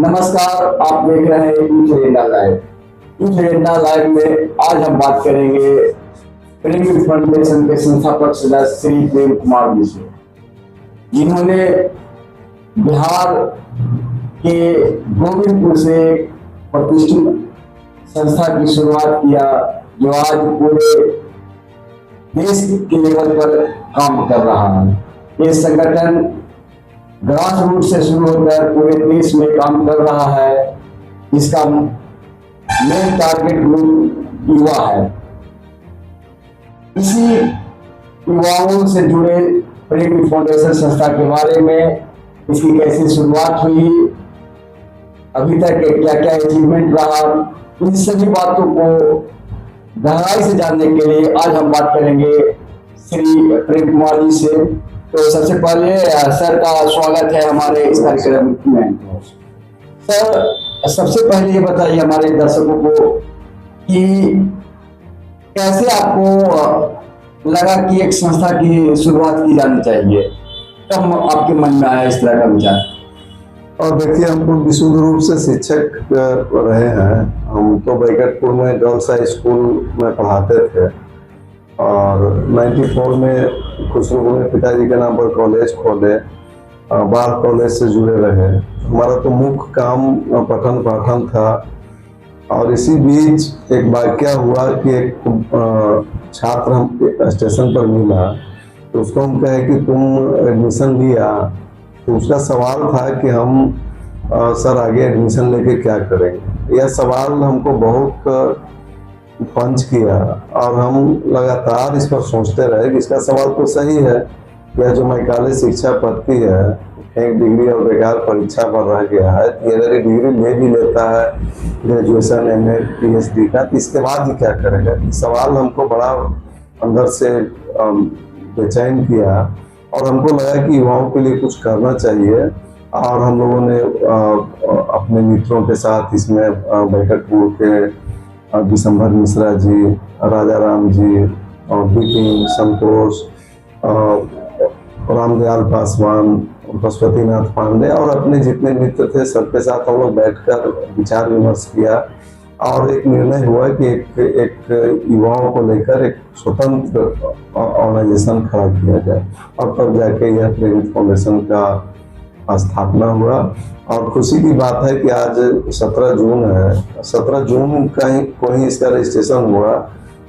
नमस्कार, आप देख रहे हैं यूथ लाइव। यूथ लाइव में आज हम बात करेंगे प्रेम यूथ फाउंडेशन के संस्थापक सदस्य श्री प्रेम कुमार जी से, जिन्होंने बिहार के गोविंदपुर से प्रतिष्ठित संस्था की शुरुआत किया, जो आज पूरे देश के लेवल पर काम कर रहा है। ये संगठन ग्रास रूट से शुरू होकर पूरे देश में काम कर रहा है। इसका मेन टारगेट ग्रुप युवा है। इसी युवाओं से जुड़े प्रेम फाउंडेशन संस्था के बारे में, इसकी कैसी शुरुआत हुई, अभी तक क्या क्या अचीवमेंट रहा, इन सभी बातों को गहराई से जानने के लिए आज हम बात करेंगे श्री प्रेम कुमार जी से। तो सबसे पहले सर का स्वागत है हमारे इस कार्यक्रम में। सर, सबसे पहले ये बताइए हमारे दर्शकों को कि कैसे आपको लगा कि एक संस्था की शुरुआत की जानी चाहिए, कब आपके मन में आया इस तरह का विचार? और देखिए, हम लोग विशुद्ध रूप से शिक्षक रहे हैं। हम तो बैकटपुर में गर्ल्स हाई स्कूल में पढ़ाते थे और 94 में खुशरू में पिताजी के नाम पर कॉलेज खोले, बाल कॉलेज से जुड़े रहे। हमारा तो मुख्य काम पठन पाठन था। और इसी बीच एक वाकया हुआ कि एक छात्र हम स्टेशन पर मिला, तो उसको हम कहे कि तुम एडमिशन लिया। तो उसका सवाल था कि हम सर आगे एडमिशन लेके क्या करेंगे। यह सवाल हमको बहुत पंच किया और हम लगातार इस पर सोचते रहे कि इसका सवाल तो सही है, यह जो मैकाले शिक्षा पद्धति है, एक डिग्री और बेकार परीक्षा पर रह गया है। ये अगर डिग्री ले भी लेता है ग्रेजुएशन MA PhD का, तो इसके बाद ही क्या करेगा। सवाल हमको बड़ा अंदर से बेचैन किया और हमको लगा कि युवाओं के लिए कुछ करना चाहिए। और हम लोगों ने अपने मित्रों के साथ इसमें बैकटपुर के दिसंबर मिश्रा जी, राजा राम जी, बिपिन, संतोष, रामदयाल पासवान, पशुपतिनाथ पांडे और अपने जितने मित्र थे सबके साथ हम लोग बैठकर विचार विमर्श किया और एक निर्णय हुआ कि एक युवाओं को लेकर एक स्वतंत्र ऑर्गेनाइजेशन खड़ा किया जाए। और तब जाके यह प्रेम फाउंडेशन का स्थापना हुआ। और खुशी की बात है कि आज 17 जून है। 17 जून को ही इसका रजिस्ट्रेशन हुआ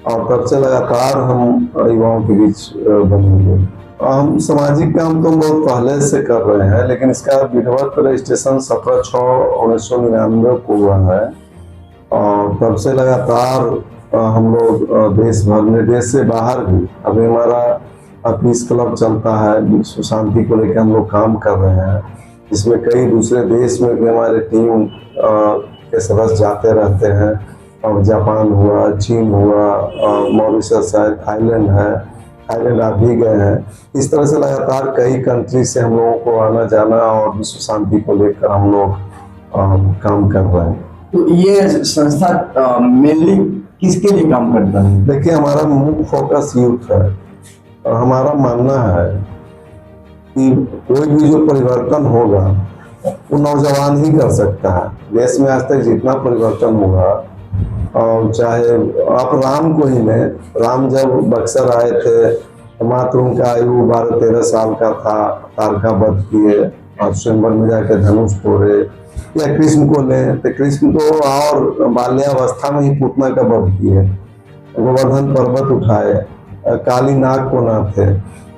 और तब से लगातार हम युवाओं के बीच बने हुए। हम सामाजिक काम तो बहुत पहले से कर रहे हैं, लेकिन इसका विधिवत रजिस्ट्रेशन 17/6/1999 को हुआ है। और तब से लगातार हम लोग देश भर में, देश से बाहर भी, अभी हमारा पीस क्लब चलता है, विश्व शांति को लेकर हम लोग काम कर रहे हैं, जिसमें कई दूसरे देश में भी हमारे टीम के सदस्य जाते रहते हैं। और जापान हुआ, चीन हुआ, मॉरिशस है, थाईलैंड है, थाईलैंड आप भी गए हैं। इस तरह से लगातार कई कंट्री से हम लोगों को आना जाना और विश्व शांति को लेकर हम लोग काम कर रहे हैं। तो ये संस्था मेनली किसके लिए काम करता है? देखिए, हमारा मुख्य फोकस यूथ है और हमारा मानना है कि कोई भी जो परिवर्तन होगा वो नौजवान ही कर सकता है। देश में आज तक जितना परिवर्तन हुआ, और चाहे आप राम को ही लें, राम जब बक्सर आए थे तो मात्र उनका आयु 12-13 साल का था, तारका वध किए और स्वयंवर में जाकर धनुष तोड़े। या कृष्ण को लें तो कृष्ण को और बाल्यावस्था में ही पूतना का वध किए, गोवर्धन पर्वत उठाए, काली नाग को नाथे।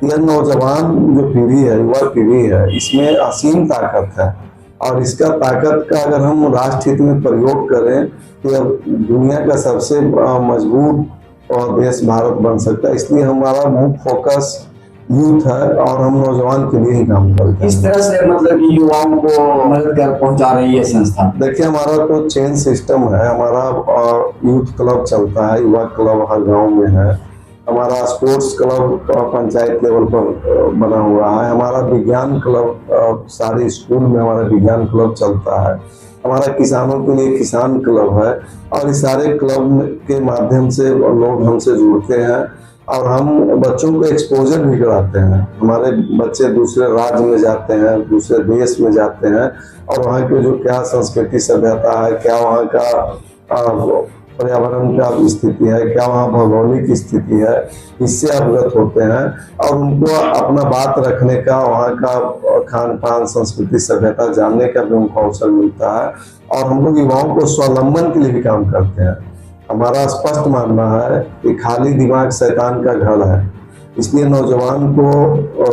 यह नौजवान जो पीढ़ी है, युवा पीढ़ी है, इसमें असीम ताकत है। और इसका ताकत का अगर हम राष्ट्र हित में प्रयोग करें तो दुनिया का सबसे मजबूत देश भारत बन सकता है। इसलिए हमारा मुख्य फोकस यूथ है और हम नौजवान के लिए ही काम करते हैं। इस तरह से मतलब कि युवाओं को मदद कर पहुंचा रही है संस्था। देखिए, हमारा तो चेन सिस्टम है। हमारा यूथ क्लब चलता है, युवा क्लब हर गांव में है। हमारा स्पोर्ट्स क्लब पंचायत लेवल पर बना हुआ है। हमारा विज्ञान क्लब, सारे स्कूल में हमारा विज्ञान क्लब चलता है। हमारा किसानों के लिए किसान क्लब है। और इस सारे क्लब के माध्यम से लोग हमसे जुड़ते हैं और हम बच्चों को एक्सपोजर भी कराते हैं। हमारे बच्चे दूसरे राज्य में जाते हैं, दूसरे देश में जाते हैं, और वहाँ की जो क्या संस्कृति सभ्यता है, क्या वहाँ का पर्यावरण का स्थिति है, क्या वहाँ भौगोलिक स्थिति है, इससे अवगत होते हैं। और उनको अपना बात रखने का, वहाँ का खान पान, संस्कृति सभ्यता जानने का भी उनको अवसर मिलता है। और हम लोग युवाओं को स्वावलंबन के लिए भी काम करते हैं। हमारा स्पष्ट मानना है कि खाली दिमाग शैतान का घर है, इसलिए नौजवान को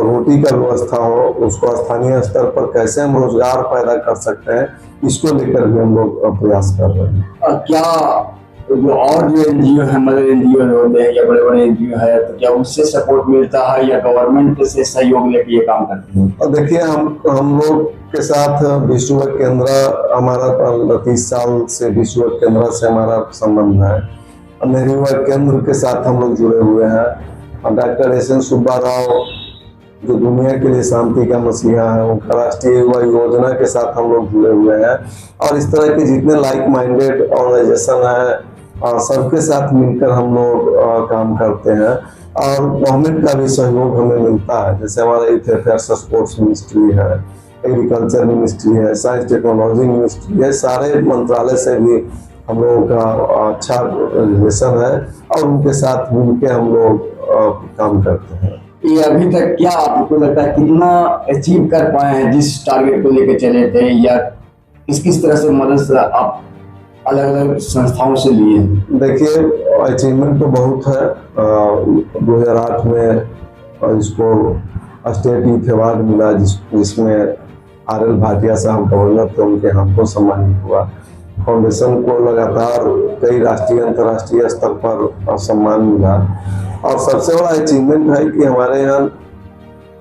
रोटी का व्यवस्था हो, उसको स्थानीय स्तर पर कैसे हम रोजगार पैदा कर सकते हैं, इसको लेकर भी हम लोग प्रयास कर रहे हैं। और क्या जो और जो एनजीओ है, मदर एनजीओ होते हैं या बड़े बड़े एनजीओ है, तो क्या उससे सपोर्ट मिलता है या गवर्नमेंट से सहयोग लेके ये काम करते हैं? और देखिए, हम लोग के साथ विश्व केंद्र, हमारा 30 साल से विश्व केंद्र से हमारा संबंध है। नेहरू युवा केंद्र के साथ हम लोग जुड़े हुए हैं। Doctor SN. सुब्बा राव जो दुनिया के लिए शांति का मसीहा है, उनका राष्ट्रीय युवा योजना के साथ हम लोग जुड़े हुए हैं। और इस तरह के जितने लाइक माइंडेड ऑर्गेनाइजेशन है, सबके साथ मिलकर हम लोग काम करते हैं। और गवर्नमेंट का भी सहयोग हमें मिलता है, जैसे हमारा यूथ अफेयर्स, स्पोर्ट्स मिनिस्ट्री है, एग्रीकल्चर मिनिस्ट्री है, साइंस टेक्नोलॉजी मिनिस्ट्री है, सारे मंत्रालय से भी हम लोगों का अच्छा रिलेशन है, और उनके साथ मिलकर हम लोग काम करते हैं। ये अभी तक क्या आपको लगता है कितना अचीव कर पाए हैं जिस टारगेट को लेकर चले थे, या किस तरह से मदद आप अलग अलग संस्थाओं से लिए? देखिए, अचीवमेंट तो बहुत है। 2008 में इसको स्टेट यूथ अवार्ड मिला, जिसमें आर.एल. भाटिया साहब गवर्नर थे, उनके हाथों सम्मानित हुआ। फाउंडेशन को लगातार कई राष्ट्रीय अंतर्राष्ट्रीय स्तर पर सम्मान मिला। और सबसे बड़ा अचीवमेंट है कि हमारे यहाँ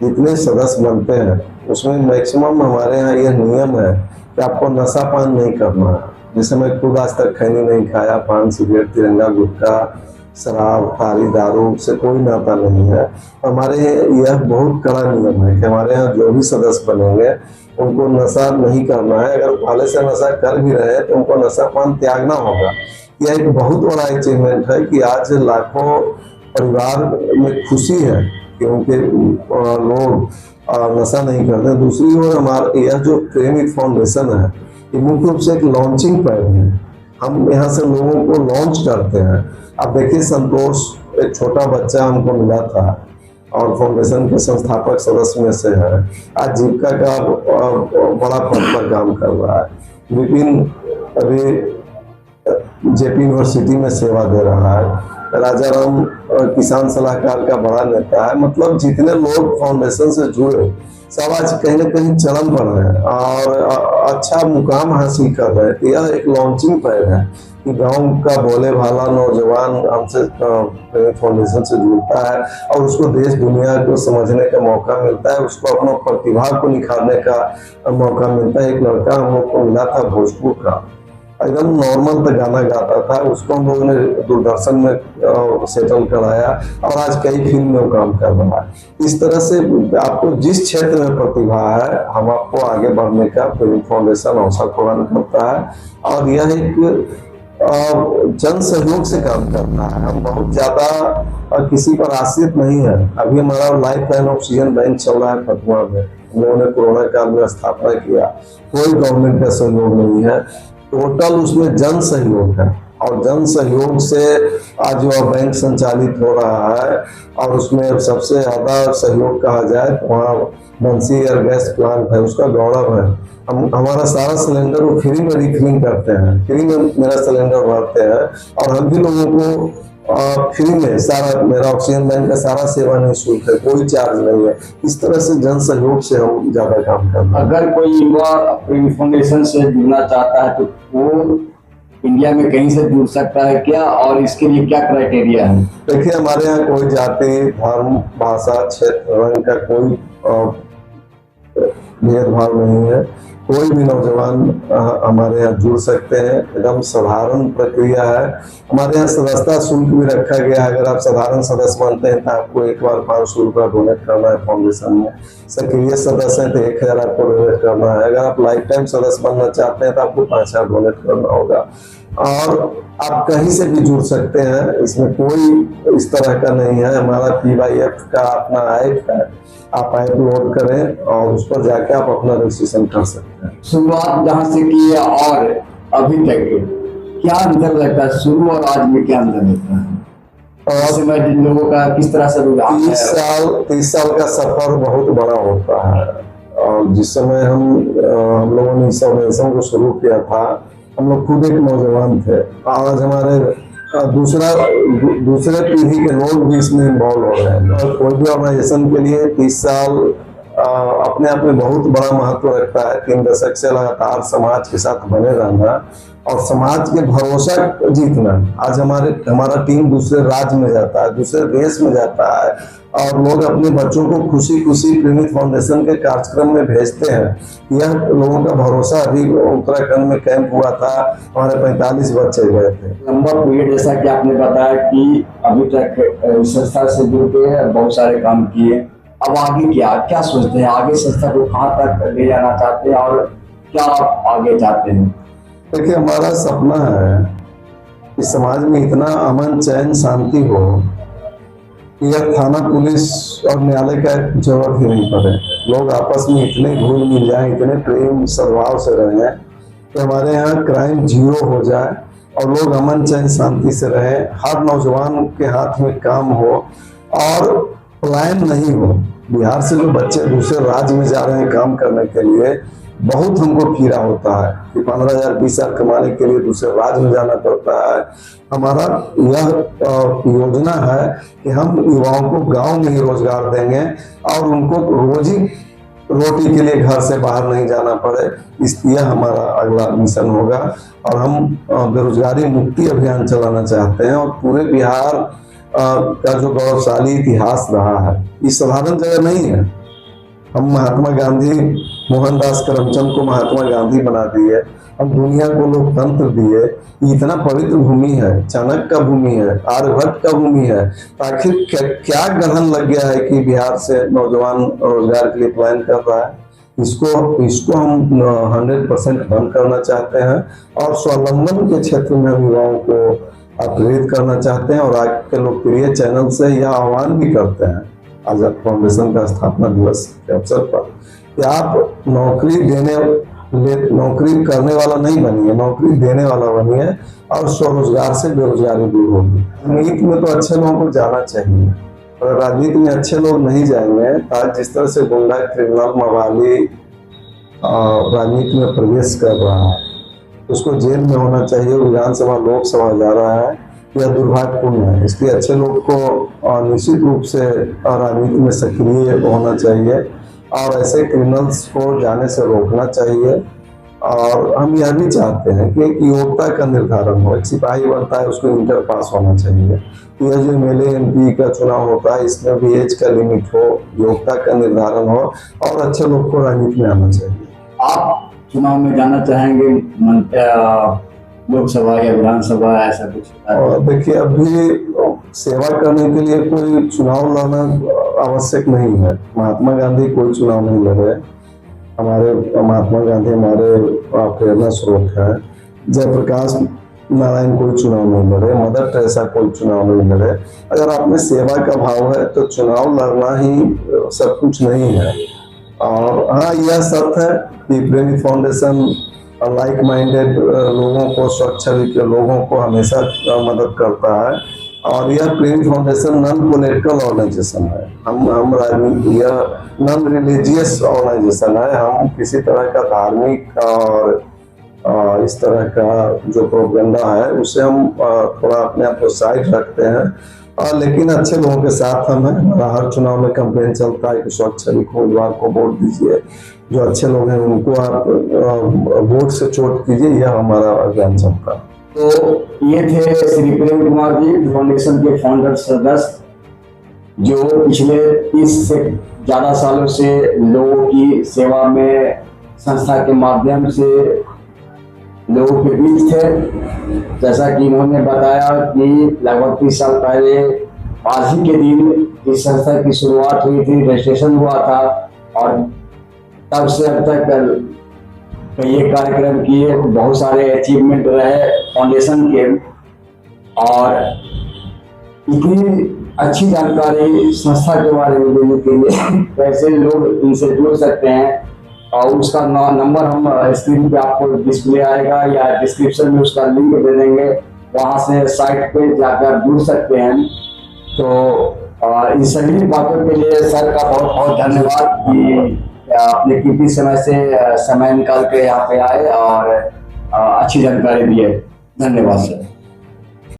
जितने सदस्य बनते हैं, उसमें मैक्सिमम हमारे यहाँ यह नियम है कि आपको नशा पान नहीं करना है। जैसे मैं खुद आज तक खैनी नहीं खाया, पान, सिगरेट, तिरंगा, गुटखा, शराब, तारी, दारू से कोई नाता नहीं है। हमारे यह बहुत कड़ा नियम है कि हमारे यहाँ जो भी सदस्य बनेंगे उनको नशा नहीं करना है। अगर पहले से नशा कर भी रहे हैं तो उनको नशा पान त्यागना होगा। यह एक बहुत बड़ा अचीवमेंट है कि आज लाखों परिवार में खुशी है कि उनके लोग नशा नहीं करते। दूसरी ओर हमारा यह जो प्रेमित फाउंडेशन है, ये मुख्य रूप से एक लॉन्चिंग पैड है। हम यहाँ से लोगों को लॉन्च करते हैं। अब देखिए, संतोष एक छोटा बच्चा हमको मिला था और फाउंडेशन के संस्थापक सदस्य में से है। आज जीविका का बड़ा पद पर काम कर रहा है। विपिन अभी जेपी यूनिवर्सिटी में सेवा दे रहा है। राजाराम किसान सलाहकार का बड़ा नेता है। मतलब जितने लोग फाउंडेशन से जुड़े, सब आज कहीं ना कहीं चरम पर हैं और अच्छा मुकाम हासिल कर रहे हैं। यह एक लॉन्चिंग पैड है कि गांव का भोले भाला नौजवान हमसे फाउंडेशन से जुड़ता है और उसको देश दुनिया को समझने का मौका मिलता है, उसको अपना प्रतिभा को निखारने का मौका मिलता है। एक लड़का हम लोग को मिला था भोजपुर का, एकदम नॉर्मल पे गाना गाता था, उसको हम लोगों ने दूरदर्शन में सेटल कराया और आज कई फिल्म में काम कर रहा है। इस तरह से आपको जिस क्षेत्र में प्रतिभा है, हम आपको आगे बढ़ने का फाउंडेशन अवसर प्रदान करता है। और यह एक जन सहयोग से काम करता है। हम बहुत ज्यादा किसी पर आश्रित नहीं है। अभी हमारा लाइफ लाइन ऑक्सीजन बैंक चल रहा है फतुहा में, हम लोगों ने कोरोना काल में स्थापना किया। कोई गवर्नमेंट का सहयोग नहीं है, टोटल उसमें जन सहयोग है। और जन सहयोग से आज जो बैंक संचालित हो रहा है और उसमें सबसे ज्यादा सहयोग कहा जाए तो वहाँ बंसी एयर गैस प्लांट है, उसका गौरव है। हमारा सारा सिलेंडर वो फ्री में रिफिलिंग करते हैं, फ्री में मेरा सिलेंडर भरते हैं और हम भी लोगों को फ्री में सारा, मेरा ऑक्सीजन बैंक का सारा सेवा निःशुल्क है, कोई चार्ज नहीं है। इस तरह से जन सहयोग से हम ज्यादा काम करते हैं। अगर कोई युवा प्रेमी फाउंडेशन से जुड़ना चाहता है तो वो इंडिया में कहीं से जुड़ सकता है क्या, और इसके लिए क्या क्राइटेरिया है? देखिए, हमारे यहाँ कोई जाति, धर्म, भाषा, क्षेत्र, रंग का कोई भेदभाव नहीं है। कोई भी नौजवान हमारे यहाँ जुड़ सकते हैं। एकदम साधारण प्रक्रिया है। हमारे यहाँ सदस्यता शुल्क भी रखा गया है। अगर आप साधारण सदस्य बनते हैं तो आपको एक बार 500 रुपया डोनेट करना है फाउंडेशन में। सक्रिय सदस्य हैं तो 1000 आपको डोनेट करना है। अगर आप लाइफ टाइम सदस्य बनना चाहते हैं तो आपको 5000 डोनेट करना होगा। और आप कहीं से भी जुड़ सकते हैं, इसमें कोई इस तरह का नहीं है। हमारा PYF का अपना ऐप है, आप ऐप लोड करें और उस पर जाके आप अपना रजिस्ट्रेशन कर सकते हैं। शुरुआत जहाँ से की है और अभी तक क्या अंतर लगता है, शुरू और आज में क्या अंतर लगता है? और समय जिन लोगों का किस तरह से रुझान है? 30 साल का सफर बहुत बड़ा होता है। और जिस समय हम लोगों ने इस ऑर्गेनाइजेशन को शुरू किया था, हम लोग खुद एक नौजवान थे। आज हमारे दूसरे पीढ़ी के लोग भी इसमें इन्वॉल्व हो रहे हैं। और कोई भी ऑर्गेनाइजेशन के लिए 30 साल अपने आप में बहुत बड़ा महत्व रखता है। 3 दशक से लगातार समाज के साथ बने रहना और समाज के भरोसा जीतना। आज हमारा टीम दूसरे राज्य में जाता है, दूसरे देश में जाता है और लोग अपने बच्चों को खुशी खुशी प्रेमित फाउंडेशन के कार्यक्रम में भेजते हैं। यह लोगों का भरोसा। अभी उत्तराखंड में कैंप हुआ था, हमारे 45 बच्चे गए थे। लंबा पीरियड, जैसा कि आपने बताया कि अभी तक संस्था से जुड़ के बहुत सारे काम किए, अब आगे क्या सोचते हैं? आगे संस्था को कहाँ तक ले जाना चाहते हैं और क्या आप आगे चाहते हैं? देखिए, हमारा सपना है कि समाज में इतना अमन, चैन, शांति हो कि यह थाना, पुलिस और न्यायालय का जरूरत ही नहीं पड़े। लोग आपस में इतने घुल मिल जाएं, इतने प्रेम सद्भाव से रहें कि हमारे यहाँ क्राइम 0 हो जाए और लोग अमन, चैन, शांति से रहें। हर नौजवान के हाथ में काम हो और पलायन नहीं हो। बिहार से जो बच्चे दूसरे राज्य में जा रहे हैं काम करने के लिए, बहुत हमको पीड़ा होता है कि 15,000 20,000 कमाने के लिए दूसरे राज्य में जाना पड़ता है। हमारा यह योजना है कि हम युवाओं को गांव में ही रोजगार देंगे और उनको रोटी के लिए घर से बाहर नहीं जाना पड़े। यह हमारा अगला मिशन होगा। और हम बेरोजगारी मुक्ति अभियान चलाना चाहते हैं और पूरे बिहार का जो गौरवशाली इतिहास रहा है, ये साधारण जगह नहीं है। हम महात्मा गांधी, मोहनदास करमचंद को महात्मा गांधी बना दिए, हम दुनिया को लोकतंत्र दिए। इतना पवित्र भूमि है, चाणक्य का भूमि है, आर्यभट्ट का भूमि है। आखिर क्या ग्रहण लग गया है कि बिहार से नौजवान रोजगार के लिए प्लान कर रहा है? इसको हम 100% बंद करना चाहते हैं और स्वावलंबन के क्षेत्र में हम युवाओं को प्रेरित करना चाहते हैं। और आज के लोकप्रिय चैनल से यह आह्वान भी करते हैं आजाद फाउंडेशन का स्थापना दिवस के अवसर पर कि आप नौकरी करने वाला नहीं बनिए, नौकरी देने वाला बनिए और स्वरोजगार से बेरोजगारी दूर होगी। राजनीति में तो अच्छे लोगों को जाना चाहिए, और राजनीति में अच्छे लोग नहीं जाएंगे। आज जिस तरह से गुंडा, क्रिमिनल, मवाली राजनीति में प्रवेश कर रहा है, उसको जेल में होना चाहिए। विधानसभा, लोकसभा जा रहा है, यह दुर्भाग्यपूर्ण है। इसलिए अच्छे लोग को निश्चित रूप से राजनीति में सक्रिय होना चाहिए और ऐसे क्रिमिनल्स को जाने से रोकना चाहिए। और हम यह भी चाहते हैं कि एक योग्यता का निर्धारण हो। एक सिपाही बनता है, उसको इंटर पास होना चाहिए। यह जो MLA MP का चुनाव होता है, इसमें भी एज का लिमिट हो, योग्यता का निर्धारण हो और अच्छे लोग को राजनीति में आना चाहिए। आप चुनाव में जाना चाहेंगे, लोकसभा या विधानसभा, ऐसा कुछ? देखिए, अभी सेवा करने के लिए कोई चुनाव लड़ना आवश्यक नहीं है। महात्मा गांधी कोई चुनाव नहीं लड़े। हमारे महात्मा गांधी हमारे प्रेरणा स्रोत है। जयप्रकाश नारायण कोई चुनाव नहीं लड़े, मदर टेरेसा कोई चुनाव नहीं लड़े। अगर आप में सेवा का भाव है तो चुनाव लड़ना ही सब कुछ नहीं है। और हाँ, यह सत्य है कि प्रेमित फाउंडेशन लाइक माइंडेड लोगों को, स्वच्छंद लोगों को हमेशा मदद करता है। और यह प्रेमित फाउंडेशन नॉन पॉलिटिकल ऑर्गेनाइजेशन है। हम राजनीति, यह नॉन रिलीजियस ऑर्गेनाइजेशन है। हम किसी तरह का धार्मिक और इस तरह का जो प्रोपेगेंडा है उसे हम थोड़ा अपने आप को साइड रखते हैं। लेकिन अच्छे लोगों के साथ हम हैं। हमारा हर चुनाव में कैंपेन चलता है कि स्वच्छ उम्मीदवार को वोट दीजिए, जो अच्छे लोग हैं उनको आप वोट से चोट कीजिए। यह हमारा अभियान चलता है। तो ये थे श्री प्रेम कुमार जी, फाउंडेशन के फाउंडर सदस्य, जो पिछले 30 से ज्यादा सालों से लोगों की सेवा में संस्था के माध्यम से लोगों के बीच थे। जैसा कि इन्होंने बताया कि लगभग 30 साल पहले आज ही के दिन इस संस्था की शुरुआत हुई थी, रजिस्ट्रेशन हुआ था और तब से अब तक कई एक कार्यक्रम किए, बहुत सारे अचीवमेंट रहे फाउंडेशन के, और इतनी अच्छी जानकारी संस्था के बारे में देने के लिए कैसे लोग इनसे जुड़ सकते हैं, और उसका नंबर हम स्क्रीन पे आपको डिस्प्ले आएगा या डिस्क्रिप्शन में उसका लिंक दे देंगे, वहाँ से साइट पे जाकर जुड़ सकते हैं। तो इन सभी बातों के लिए सर का बहुत बहुत धन्यवाद कि अपने कीमती समय से समय निकाल के यहाँ पे आए और अच्छी जानकारी दिए। धन्यवाद सर।